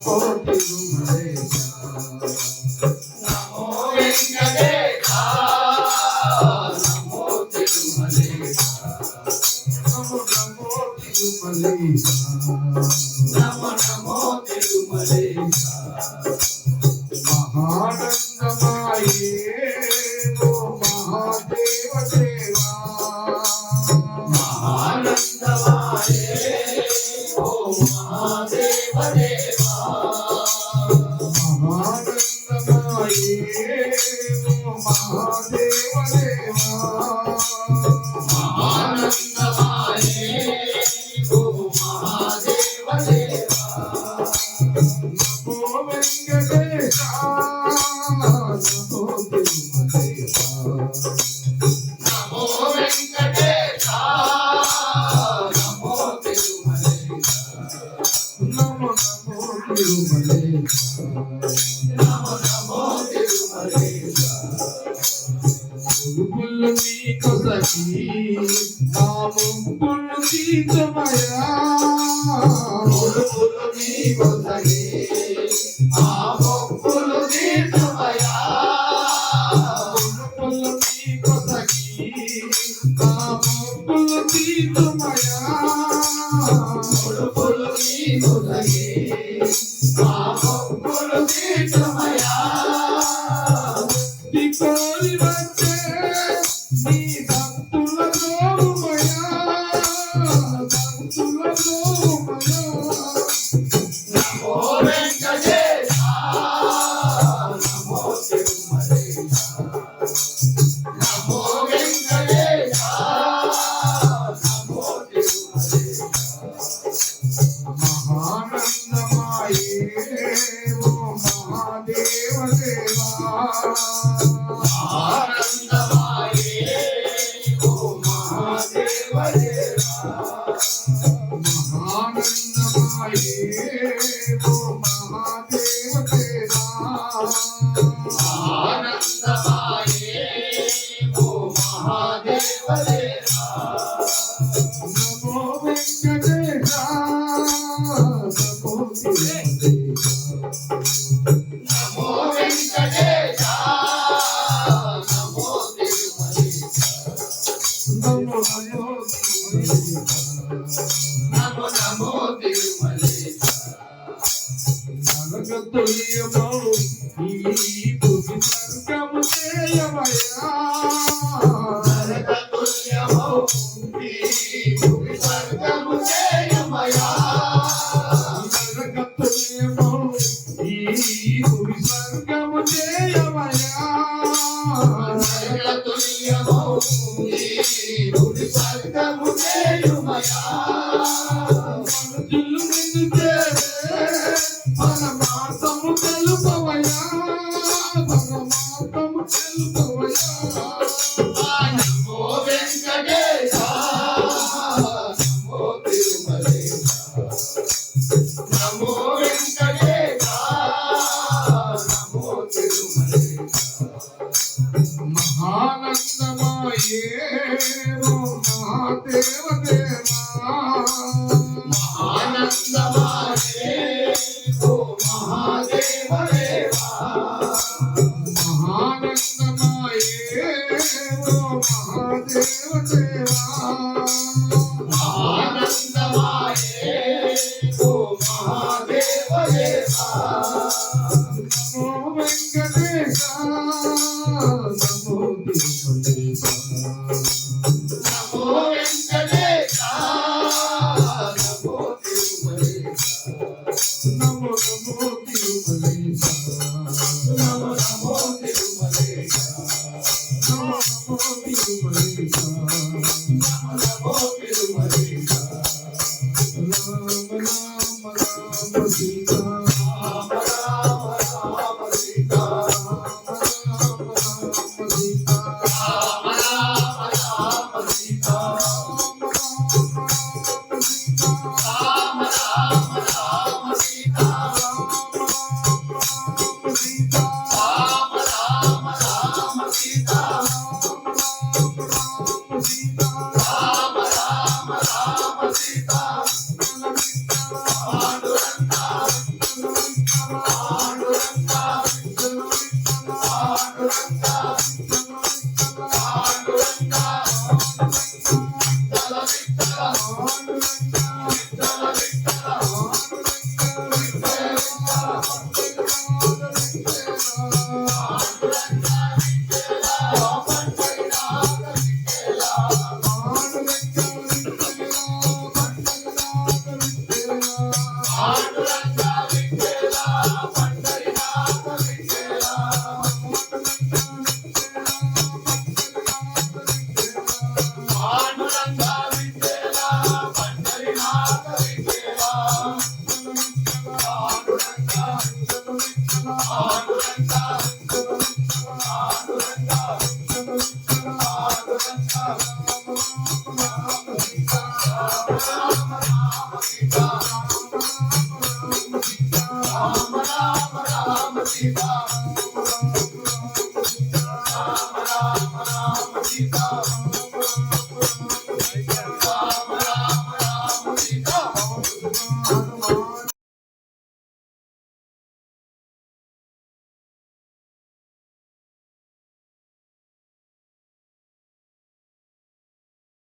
కోటి మలేశ నమో వెంకటేశ నమో తిరుమలేశ నమో నమో తిరుమలేశ నమో నమో తిరుమలేశ మహానందమాయే ఓ మహాదేవ దేవా మహానందమాయే ఓ మహాదేవ దేవా మహానందమాయే ఓ మహాదేవ దేవా మహానందమాయే ఓ మహాదేవ దేవా నమో వెంకటేశ నమో తిరుమలేశ నమో వెంకటేశ నమో తిరుమలేశ నమో నమో తిరుమలేశ నమో నమో తిరుమలేశ ముడుపులు నీకు సఖీ నా ముప్పులు తీర్చమయా ముడుపులు నీకు సఖీ నా ముప్పులు తీర్చమయా ముడుపులు నీకు సఖీ నా ముప్పులు తీర్చమయా ముడుపులు నీకు సఖీ నా ముప్పులు తీర్చమయా కోరి వచ్చే నీ భక్తుల గోమయా భక్తుల గోమయా నమో వెంకటేశ నమో తిరుమలేశ నమో వెంకటేశ నమో తిరుమలేశ మహానందమాయే ఓ మహాదేవ దేవా ఆనందమాయే ఓ మహాదేవ దేవా మహానందమాయే ఓ మహాదేవ దేవా ఆనందమాయే ఓ మహాదేవ దేవా నమో వెంకటేశ నమో తిరుమలేశ నమో వెంకటేశ నమో తిరుమలేశ నమో నమో తిరుమలేశ నమో నమో తిరుమలేశ నరకతుల్యమౌ ఈ భూమి స్వర్గము చేయమయా నరకతుల్యమౌ ఈ భూమి స్వర్గము చేయమయా నరకతుల్యమౌ ఈ భూమి స్వర్గము చేయమయా నరకతుల్యమౌ ఈ భూమి స్వర్గము చేయమయా మనుషులు నిన్ను చేరే పరమార్థము తెలుపవయా పరమార్థము తెలుపవయా నమో వెంకటేశ నమో తిరుమలేశ నమో వెంకటేశ నమో తిరుమలేశ మహానందమాయే ఓ మహాదేవ దేవా మహానందమాయే ఓ మహాదేవ దేవా మహానందమాయే ఓ మహాదేవ దేవా మహానందమాయే ఓ మహాదేవ దేవా నమో వెంకటేశ నమో తిరుమలేశ నమో వెంకటేశ నమో తిరుమలేశ నమో నమో తిరుమలేశ నమో నమో తిరుమలేశ నమో నమో తిరుమలేశ నమో నమో తిరుమలేశ రామ రామ రామ సీతా రామ రామ రామ సీతా రామ రామ రామ సీతా రామ రామ రామ సీతా రామ రామ రామ సీతా రామ రామ రామ సీతా రామ రామ రామ సీతా రామ రామ రామ సీతా Sita.